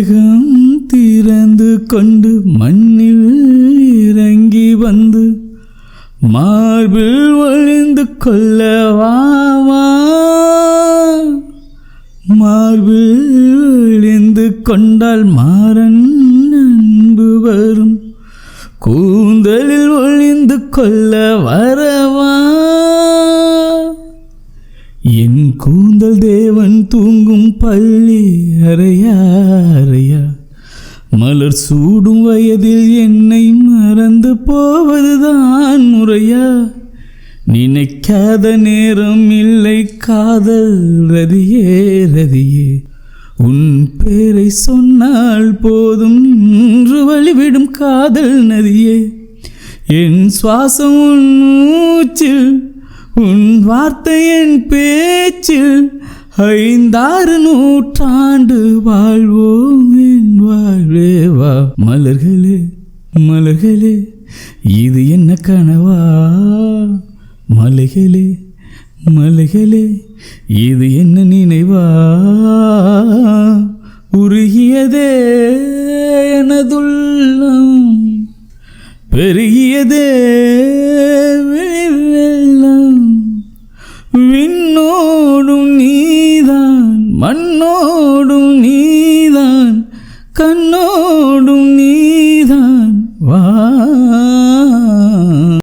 மேகம் திறந்து கொண்டு மண்ணில் இறங்கி வந்து மார்பில் ஒளிந்து கொள்ளவாமா, மார்பில் ஒளிந்து கொண்டால் மாறன் அன்பு வரும், கூந்தலில் ஒளிந்து கொள்ள வரவா. என் கூந்தல் தேவன் தூங்கும் பள்ளி அறையா அறையா, மலர் சூடும் வயதில் என்னை மறந்து போவதுதான் முறையா. நினைக்காத நேரம் இல்லை காதல் ரதியே ரதியே, உன் பேரை சொன்னால் போதும் நின்று வழிவிடும் காதல் நதியே. என் சுவாசம் உன் மூச்சில், உன் வார்த்தை என் பேச்சில், 5-6 நூற்றாண்டு வாழ்வோம் என் வாழ்வே வா. மலர்களே மலர்களே இது என்ன கனவா, மலைகளே மலைகளே இது என்ன நினைவா. உருகியதே எனதுள்ளம், பெருகியதே வெள்ளம், விண்ணோடும் நீதான் மண்ணோடும் நீதான், கண்